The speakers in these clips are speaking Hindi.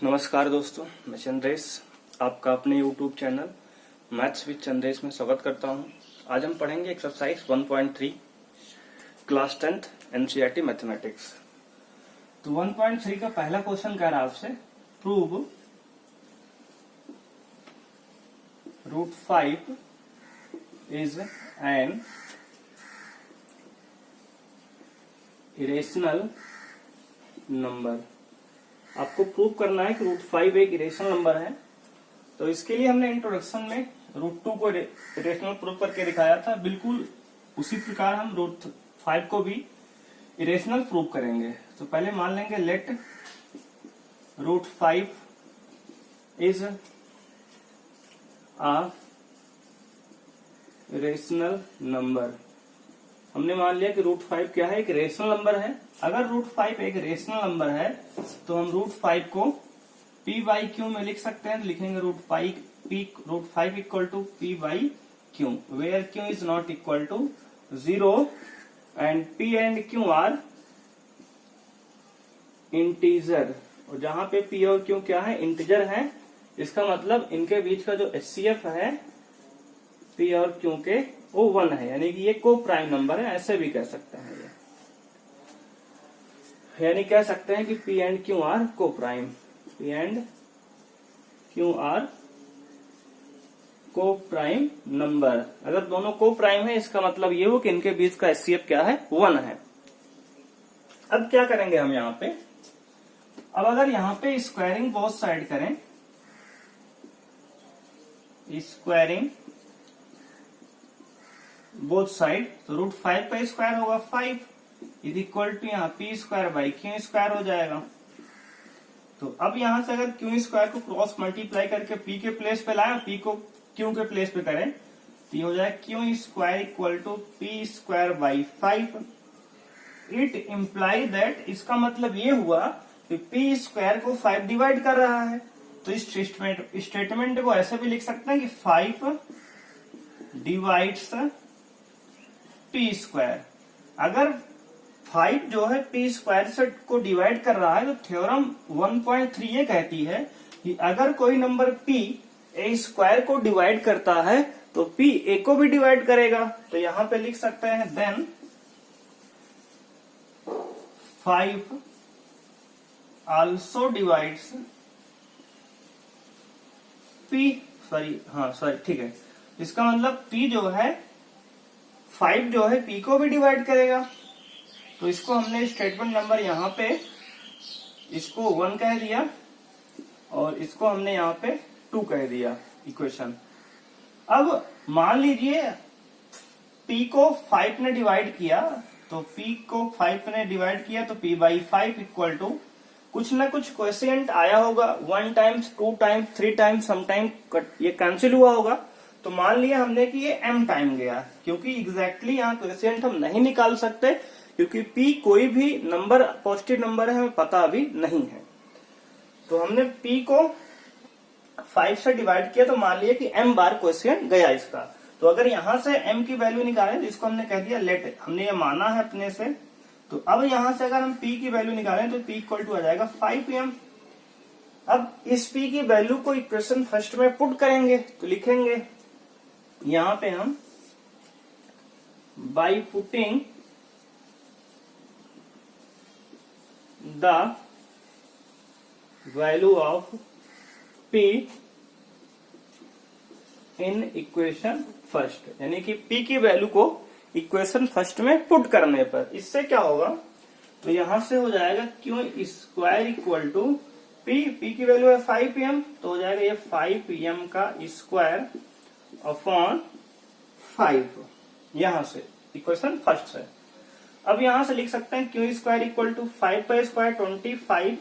नमस्कार दोस्तों, मैं चंद्रेश आपका अपने YouTube channel maths with Chandresh में स्वागत करता हूं। आज हम पढ़ेंगे exercise 1.3 class 10th NCERT mathematics. तो 1.3 का पहला क्वेश्चन कह रहा है आपसे prove √5 is an irrational number. आपको प्रूव करना है कि √5 एक इरेशनल नंबर है। तो इसके लिए हमने इंट्रोडक्शन में √2 को इरेशनल प्रूव करके दिखाया था। बिल्कुल उसी प्रकार हम √5 को भी इरेशनल प्रूव करेंगे। तो पहले मान लेंगे let √5 is a irrational number. हमने मान लिया कि √5 क्या है, एक रेशनल नंबर है। अगर √5 एक रेशनल नंबर है तो हम √5 को p बाई क्यू में लिख सकते हैं। तो लिखेंगे √5 equal to p by q, where q is not equal to 0 and p and q are integer. और जहां पे p और q क्या है, इंटीजर है। इसका मतलब इनके बीच का जो HCF है p और q के वो 1 है, यानी कि ये को प्राइम नंबर है। ऐसे भी कह सकते हैं ये, यानी कह सकते हैं कि P and Q are coprime, P and Q are coprime number. अगर दोनों को प्राइम है इसका मतलब ये हो कि इनके बीच का HCF क्या है, 1 है। अब क्या करेंगे हम यहाँ पे, अब अगर यहाँ पे स्क्वायरिंग बोथ साइड करें, स्क्वायरिंग बोथ साइड, तो √5 का स्क्वायर होगा 5 इज इक्वल टू यहाँ p square by Q square हो जाएगा। तो अब यहां से अगर क्यू स्क्वायर को क्रॉस मल्टीप्लाई करके p के प्लेस पे लाए, p को q के प्लेस पे करें, तो ये हो जाएगा q square equal to p square by 5। It imply that, इसका मतलब ये हुआ कि p स्क्वायर को 5 डिवाइड कर रहा है। तो इस स्टेटमेंट को ऐसे भी लिख सकते हैं कि 5 डिवाइड्स p स्क्वायर। अगर 5 जो है p स्क्वायर से को डिवाइड कर रहा है तो थ्योरम 1.3 ये कहती है कि अगर कोई नंबर p a स्क्वायर को डिवाइड करता है तो p a को भी डिवाइड करेगा। तो यहां पे लिख सकते हैं then 5 also divides p, sorry ठीक है। इसका मतलब p जो है 5 जो है p को भी डिवाइड करेगा। तो इसको हमने स्टेटमेंट नंबर यहाँ पे इसको 1 कह दिया और इसको हमने यहाँ पे 2 कह दिया इक्वेशन। अब मान लीजिए p को 5 ने डिवाइड किया, तो p को 5 ने डिवाइड किया तो p बाई 5 इक्वल टू कुछ ना कुछ क्वेश्चन आया होगा, 1 टाइम्स 2 टाइम्स 3 टाइम्स, समटाइम ये कैंसिल हुआ होगा। तो मान लिया हमने कि ये m टाइम गया, क्योंकि एग्जैक्टली यहाँ क्वेश्चन हम नहीं निकाल सकते क्योंकि p कोई भी नंबर पॉजिटिव नंबर है, हमें पता अभी नहीं है। तो हमने p को 5 से डिवाइड किया तो मान लिया कि m बार क्वेश्चन गया इसका। तो अगर यहां से m की वैल्यू निकालें तो इसको हमने कह दिया लेट, हमने ये माना है अपने से। तो अब यहां से अगर हम p की वैल्यू निकालें तो p इक्वल टू आ जाएगा 5m। अब इस p की वैल्यू को इक्वेशन फर्स्ट में पुट करेंगे तो लिखेंगे यहां पे हम by putting the value of p in equation first, यानी कि p की वैल्यू को इक्वेशन फर्स्ट में पुट करने पर इससे क्या होगा, तो यहां से हो जाएगा q square equal to p की वैल्यू है 5m, तो हो जाएगा ये 5m का स्क्वायर अपॉन 5, यहां से इक्वेशन फर्स्ट से। अब यहां से लिख सकते हैं क्यू स्क्वायर इक्वल टू 5 का स्क्वायर 25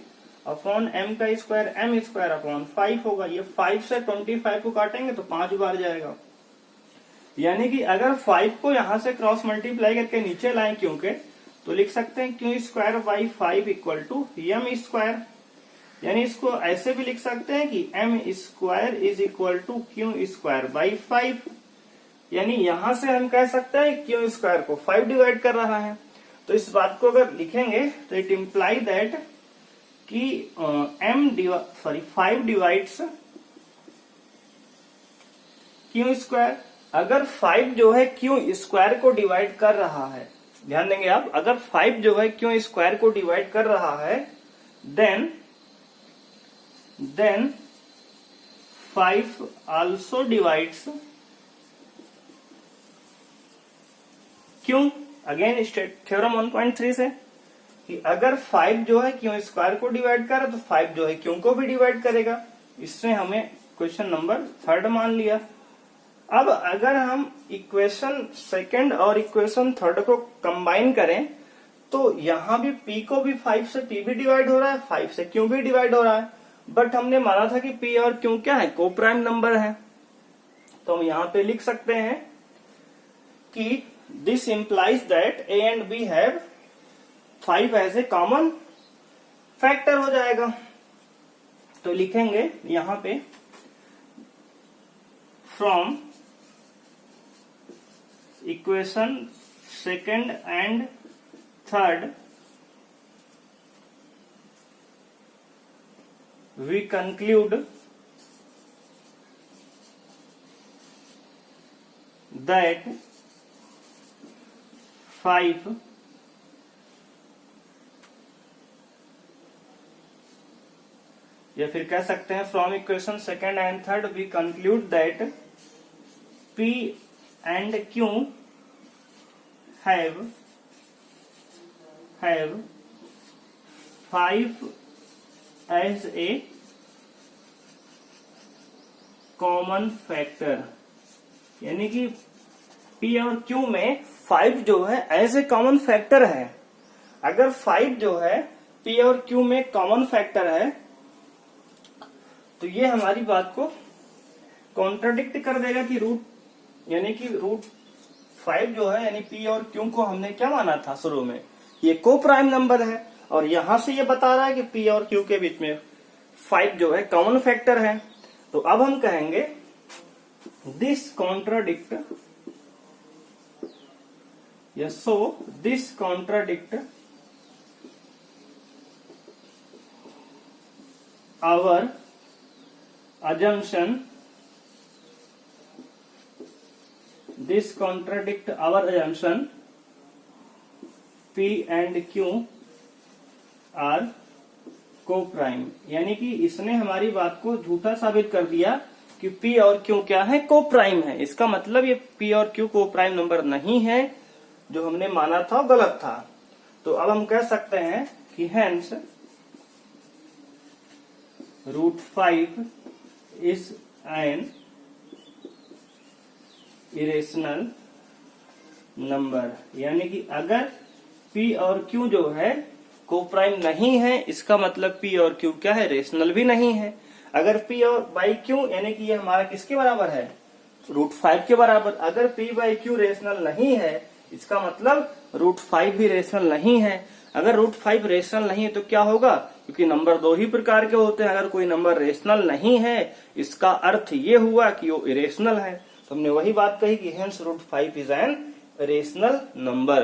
अपॉन m का स्क्वायर m स्क्वायर अपॉन 5 होगा। ये 5 से 25 को काटेंगे तो 5 बार जाएगा, यानी कि अगर 5 को यहां से क्रॉस मल्टीप्लाई करके नीचे लाएं क्यू के, तो लिख सकते हैं q square by 5 equal to m square. यानी इसको ऐसे भी लिख सकते हैं कि m square is equal to q square by 5। यानी यहां से हम कह सकते हैं क्यू स्क्वायर को 5 डिवाइड कर रहा है। तो इस बात को अगर लिखेंगे तो इट इम्प्लाई दैट कि 5 डिवाइड्स क्यू स्क्वायर। अगर 5 जो है क्यू स्क्वायर को डिवाइड कर रहा है, ध्यान देंगे आप, अगर 5 जो है क्यू स्क्वायर को डिवाइड कर रहा है, then 5 also divides q. Again theorem 1.3 से कि अगर 5 जो है क्यू स्क्वायर को डिवाइड कर रहा है तो 5 जो है क्यू को भी डिवाइड करेगा। इससे हमें क्वेश्चन नंबर 3 मान लिया। अब अगर हम इक्वेशन सेकंड और इक्वेशन थर्ड को कंबाइन करें तो यहां भी p को भी 5 से p भी डिवाइड हो रहा है, 5 से q भी डिवाइड हो रहा है। बट हमने माना था कि p और q क्या है, को प्राइम नंबर है। तो हम यहां पे लिख सकते हैं कि this implies that a and b have 5 as a common factor हो जाएगा। तो लिखेंगे यहां पे from equation second and third we conclude that 5 या फिर कह सकते हैं from equation second and third we conclude that P and Q have 5 as a common factor. यानी कि P और Q में 5 जो है एज ए कॉमन फैक्टर है। अगर 5 जो है P और Q में कॉमन फैक्टर है तो ये हमारी बात को कॉन्ट्राडिक्ट कर देगा कि रूट 5 जो है यानी P और Q को हमने क्या माना था शुरू में, ये को प्राइम नंबर है, और यहां से ये बता रहा है कि P और Q के बीच में 5 जो है कॉमन फैक्टर है। तो अब हम कहेंगे दिस कॉन्ट्राडिक्ट या so this contradict our assumption, this contradict our assumption P and Q are co-prime। यानी कि इसने हमारी बात को झूठा साबित कर दिया कि P और Q क्या है, को-प्राइम है। इसका मतलब ये P और Q को-प्राइम नंबर नहीं है, जो हमने माना था गलत था। तो अब हम कह सकते हैं कि hence √5 is an irrational number। यानी कि अगर P और Q जो है को प्राइम नहीं है, इसका मतलब P और Q क्या है, रेशनल भी नहीं है। अगर P और बाई Q यानी कि ये हमारा किसके बराबर है, √5 के बराबर। अगर P बाई Q रेशनल नहीं है, इसका मतलब √5 भी रेशनल नहीं है। अगर √5 रेशनल नहीं है तो क्या होगा, क्योंकि नंबर दो ही प्रकार के होते हैं। अगर कोई नंबर रेशनल नहीं है, इसका अर्थ ये हुआ कि वो इरेशनल है। तो हमने वही बात कही कि hence √5 is an rational number.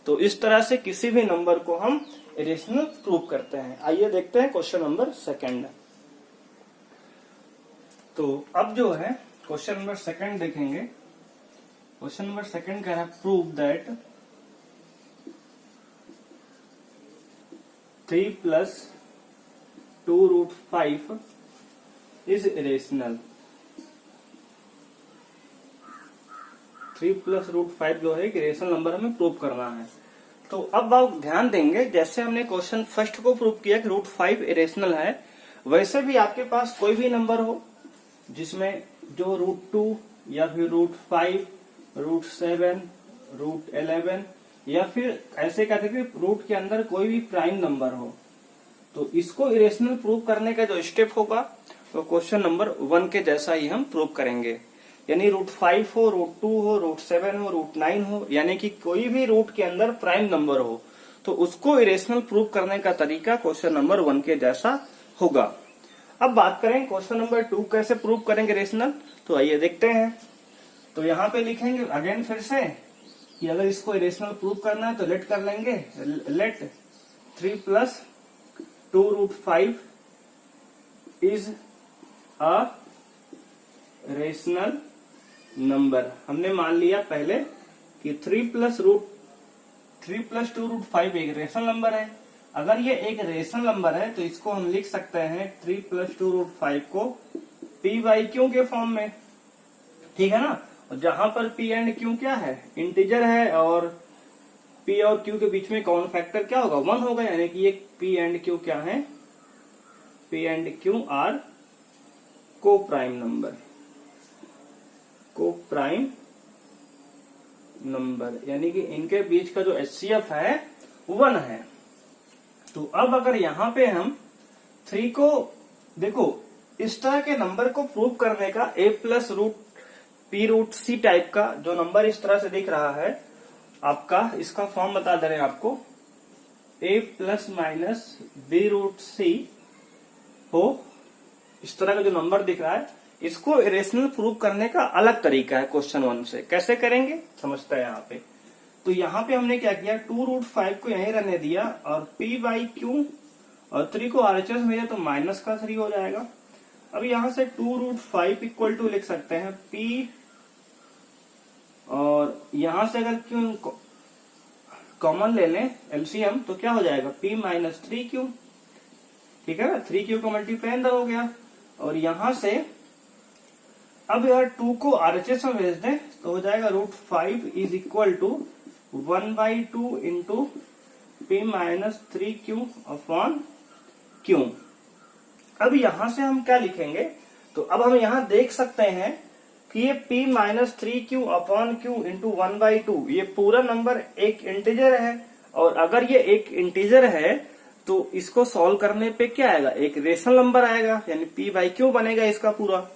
तो इस तरह से किसी भी नंबर को हम इरेशनल प्रूव करते हैं। आइए देखते हैं क्वेश्चन नंबर सेकंड। तो अब जो है क्वेश्चन नंबर सेकंड देखेंगे। क्वेश्चन नंबर सेकंड कह रहा है प्रूव दैट 3 + 2√5 इज इरेशनल। 3 + √5 जो है एक इरेशनल नंबर हमें प्रूव करना है। तो अब आप ध्यान देंगे, जैसे हमने क्वेश्चन फर्स्ट को प्रूव किया कि √5 इरेशनल है, वैसे भी आपके पास कोई भी नंबर हो जिसमें जो √2 या फिर √5, √7, √11 या फिर ऐसे कहते हैं कि रूट के अंदर कोई भी प्राइम नंबर हो, तो इसको इरेशनल प्रूव करने का जो स्टेप होगा तो क्वेश्चन नंबर 1 के जैसा ही हम प्रूव करेंगे। यानी √5 हो, √2 हो, √7 हो, √9 हो, यानी कि कोई भी रूट के अंदर प्राइम नंबर हो, तो उसको इरेशनल प्रूव करने का तरीका क्वेश्चन नंबर 1 के जैसा होगा। अब बात करें क्वेश्चन नंबर 2 कैसे प्रूव करेंगे रेशनल, तो आइए देखते हैं। तो यहाँ पे लिखेंगे अगेन फिर से कि अगर इसको इरेशनल प्रूव करना है तो लेट कर लेंगे, let 3 + 2√5 is a rational number. हमने मान लिया पहले कि 3+2√5 एक रेशनल नंबर है। अगर ये एक रेशनल नंबर है तो इसको हम लिख सकते हैं 3+2√5 को p/q के फॉर्म में, ठीक है ना। और जहां पर p एंड q क्या है, इंटीजर है, और p और q के बीच में कॉमन फैक्टर क्या होगा, 1 होगा, यानी कि ये p एंड q क्या है, p and q are coprime number, को प्राइम नंबर, यानी कि इनके बीच का जो HCF है 1 है। तो अब अगर यहाँ पे हम 3 को देखो, इस तरह के नंबर को प्रूव करने का a+√p√c टाइप का जो नंबर इस तरह से दिख रहा है आपका, इसका फॉर्म बता दे रहे हैं आपको, a+-b√c हो, इस तरह का जो नंबर दिख रहा है, इसको इरेशनल प्रूव करने का अलग तरीका है क्वेश्चन 1 से। कैसे करेंगे समझते हैं यहाँ पे। तो यहाँ पे हमने क्या किया, 2√5 को यहीं रहने दिया और p/q और 3 को RHS में दिया तो -3 हो जाएगा। अब यहाँ से 2√5 इक्वल टू लिख सकते हैं p, और यहां से अगर q कॉमन ले लें LCM तो क्या हो जाएगा, p-3q, ठीक है ना। 3q का मल्टीप्लाई अंदर हो गया, और यहां से अब यार 2 को RHS में भेज दें तो हो जाएगा √5 is equal to 1/2 into p-3q upon q। अब यहां से हम क्या लिखेंगे, तो अब हम यहां देख सकते हैं कि ये p-3q अपॉन q इंटू 1/2, ये पूरा नंबर एक इंटीजर है, और अगर ये एक इंटीजर है तो इसको सॉल्व करने पे क्या आएगा, एक रेशनल नंबर आएगा, यानी p/q बनेगा इसका पूरा।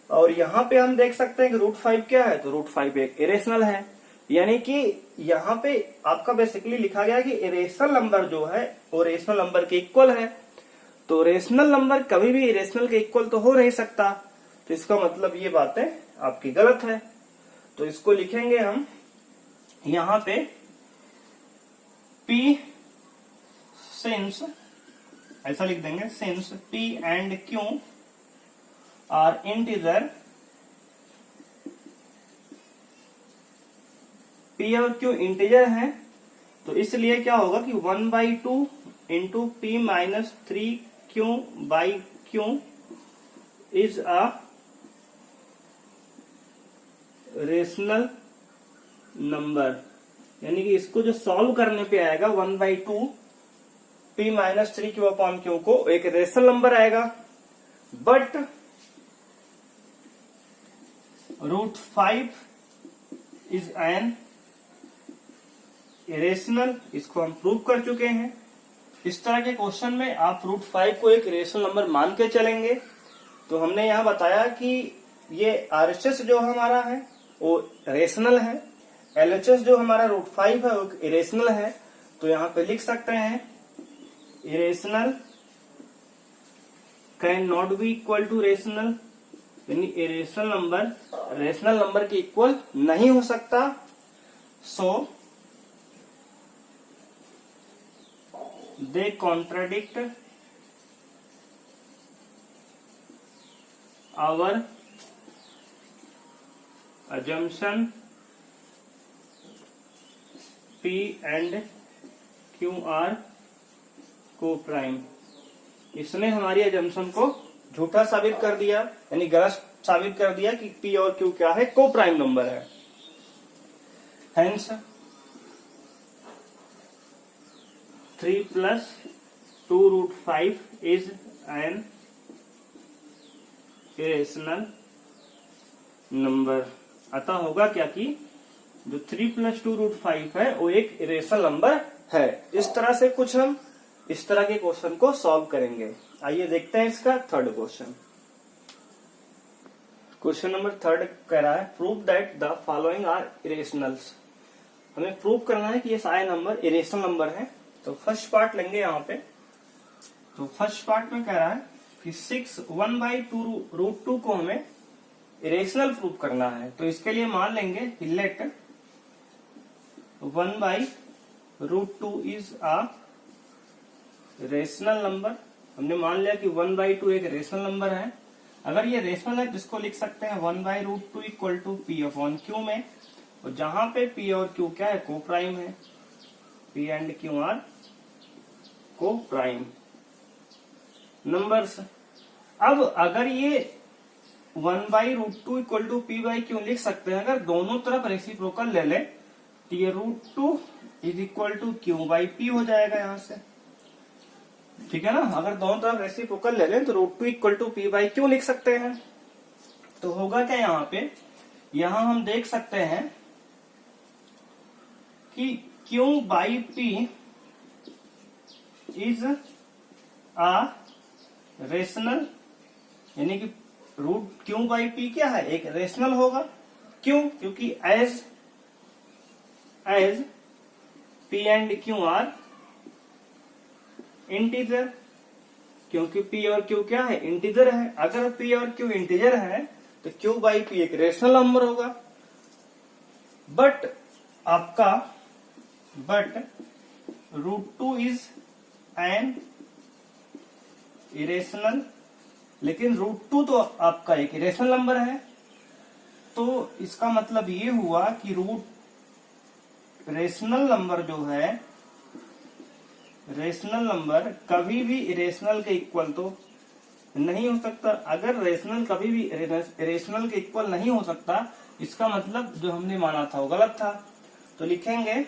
और यहाँ पे हम देख सकते हैं कि √5 क्या है, तो √5 एक इरेशनल है, यानी कि यहाँ पे आपका बेसिकली लिखा गया कि इरेशनल नंबर जो है वो रेशनल नंबर के इक्वल है। तो रेशनल नंबर कभी भी इरेशनल के इक्वल तो हो नहीं सकता, तो इसका मतलब ये बातें आपकी गलत है। तो इसको लिखेंगे हम यहाँ पे p सिंस, ऐसा लिख देंगे, since p and q are integer, p और q इंटीजर है, तो इसलिए क्या होगा कि 1/2 into p-3q/q is a rational number, यानी कि इसको जो सॉल्व करने पे आएगा 1/2 p-3q अपॉन q को एक रेशनल नंबर आएगा, बट √5 इज एन इरेशनल, इसको हम प्रूव कर चुके हैं। इस तरह के क्वेश्चन में आप √5 को एक रेशनल नंबर मान के चलेंगे। तो हमने यहाँ बताया कि ये RHS जो हमारा है वो रेशनल है, LHS जो हमारा √5 है वो इरेशनल है। तो यहाँ पे लिख सकते हैं irrational can not be equal to rational, यानी इरेशनल नंबर रेशनल नंबर के इक्वल नहीं हो सकता। So they contradict our assumption p and q are coprime. इसने हमारी एजम्पशन को झूठा साबित कर दिया, यानी गलत साबित कर दिया कि p और q क्या है, को प्राइम नंबर है। Hence 3+2√5 is an irrational number. अतः होगा क्या कि जो 3+2√5 है वो एक इरेशनल नंबर है। इस तरह से कुछ हम इस तरह के क्वेश्चन को सॉल्व करेंगे। आइए देखते हैं इसका थर्ड क्वेश्चन। क्वेश्चन नंबर 3 कह रहा है prove that the following are irrationals. हमें प्रूव करना है कि ये सारे नंबर इरेशनल नंबर हैं। तो फर्स्ट पार्ट लेंगे यहाँ पे। तो फर्स्ट पार्ट में कह रहा है कि 1/2 को हमें इरेशनल प्रूव करना है। तो इसके लिए मान लेंगे कि let 1/2 is a rational number, हमने मान लिया कि 1/2 एक रेशनल नंबर है। अगर ये रेशनल है तो इसको लिख सकते हैं 1/√2 equal to p upon q में, और जहां पे पी और क्यू क्या है, को प्राइम है, p and q are coprime numbers. अब अगर ये 1/√2 equal to p by q लिख सकते हैं, अगर दोनों तरफ रेसिप्रोकल ले ले तो ये √2 is equal to Q by p हो जाएगा यहां से, ठीक है ना। अगर दोनों तरफ रेसिप्रोकल ले लें तो √2 equal to p by q लिख सकते हैं। तो होगा क्या यहाँ पे, यहां हम देख सकते हैं कि q by p is a rational, यानी कि रूट क्यू बाई पी क्या है, एक रेशनल होगा। क्यों? क्योंकि as p and q are integer, क्योंकि पी और क्यू क्या है, इंटीजर है। अगर पी और क्यू इंटीजर है तो क्यू बाई पी एक रेशनल नंबर होगा। बट √2 इज एन इरेशनल, लेकिन √2 तो आपका एक इरेशनल नंबर है। तो इसका मतलब ये हुआ कि रेशनल नंबर जो है, रेशनल नंबर कभी भी इरेशनल के इक्वल तो नहीं हो सकता। अगर रेशनल कभी भी इरेशनल के इक्वल नहीं हो सकता, इसका मतलब जो हमने माना था वो गलत था। तो लिखेंगे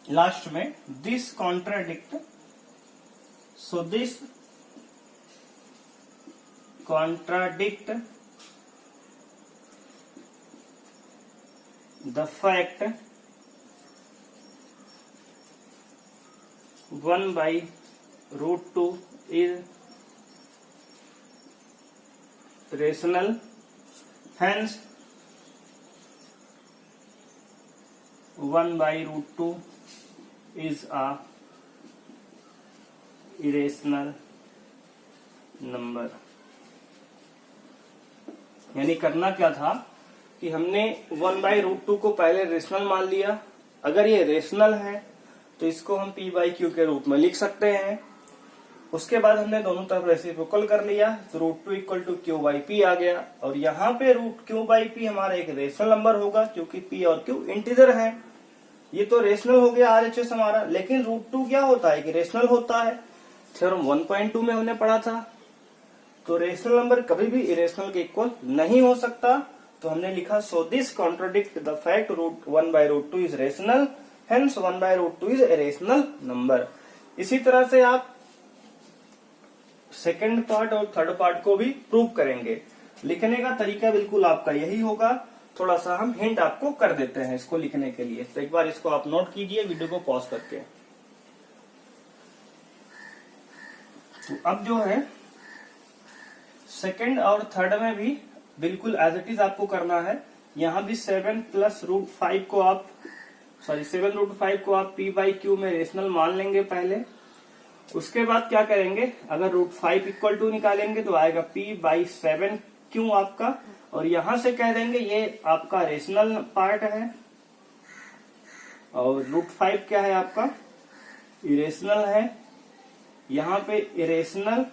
लास्ट में this contradict, so this contradict the fact 1/√2 is rational, hence 1/√2 is a irrational number। यानी करना क्या था कि हमने 1/√2 को पहले रेशनल मान लिया। अगर ये रेशनल है तो इसको हम p बाई क्यू के रूप में लिख सकते हैं। उसके बाद हमने दोनों तरफ रेसिप्रोकल कर लिया तो √2 equal to Q by P आ गया। और यहाँ पे √क्यू बाई पी हमारा एक रेशनल नंबर होगा, क्योंकि p और q इंटीजर है। ये तो रेशनल हो गया RHS हमारा, लेकिन √2 क्या होता है कि रेशनल होता है। थ्योरम 1.2 में हमने पढ़ा था। तो रेशनल नंबर कभी भी इरेशनल के इक्वल नहीं हो सकता। तो हमने लिखा सो this contradict the fact 1/√2 is rational, hence 1/√2 is a rational number. इसी तरह से आप सेकंड पार्ट और थर्ड पार्ट को भी प्रूव करेंगे। लिखने का तरीका बिल्कुल आपका यही होगा। थोड़ा सा हम हिंट आपको कर देते हैं इसको लिखने के लिए। तो एक बार इसको आप नोट कीजिए वीडियो को पॉज करके। तो अब जो है सेकंड और थर्ड में भी बिल्कुल एज इट इज आपको करना है। यहाँ भी 7 + √5 को आप 7√5 को आप p बाई क्यू में रेशनल मान लेंगे पहले। उसके बाद क्या करेंगे, अगर √5 इक्वल टू निकालेंगे तो आएगा p/7 क्यू आपका, और यहां से कह देंगे ये आपका रेशनल पार्ट है और √5 क्या है आपका इरेशनल है। यहाँ पे इरेशनल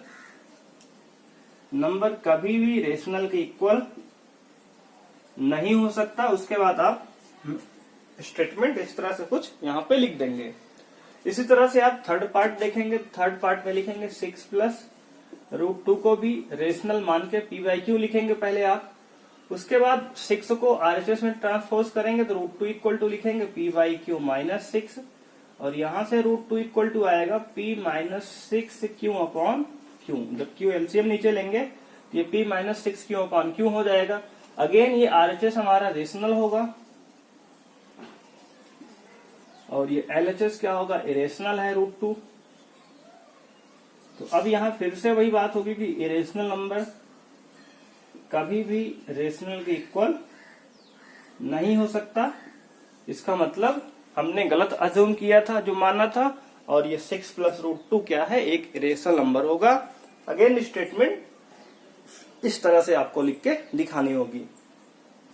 नंबर कभी भी रेशनल के इक्वल नहीं हो सकता। उसके बाद आप स्टेटमेंट इस तरह से कुछ यहाँ पे लिख देंगे। इसी तरह से आप थर्ड पार्ट देखेंगे। थर्ड पार्ट में लिखेंगे 6 + √2 को भी रेशनल मान के p बाई क्यू लिखेंगे पहले आप। उसके बाद 6 को RHS में ट्रांसपोज करेंगे तो √2 इक्वल टू लिखेंगे p बाई क्यू -6, और यहाँ से √2 इक्वल टू आएगा p -6 क्यू अपॉन क्यू। जब क्यू एलसीएम नीचे लेंगे तो ये p -6 क्यू अपॉन क्यू हो जाएगा। अगेन ये RHS हमारा रेशनल होगा और ये LHS क्या होगा, इरेशनल है √2। तो अब यहाँ फिर से वही बात होगी कि इरेशनल नंबर कभी भी रेशनल के इक्वल नहीं हो सकता। इसका मतलब हमने गलत अज्यूम किया था जो माना था, और ये 6 + √2 क्या है, एक इरेशनल नंबर होगा। अगेन स्टेटमेंट इस तरह से आपको लिख के दिखानी होगी।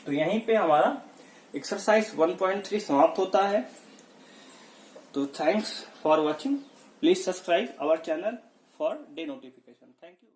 तो यहीं पे हमारा एक्सरसाइज 1.3 समाप्त होता है। तो thanks for watching. Please subscribe our channel for the notification. Thank you.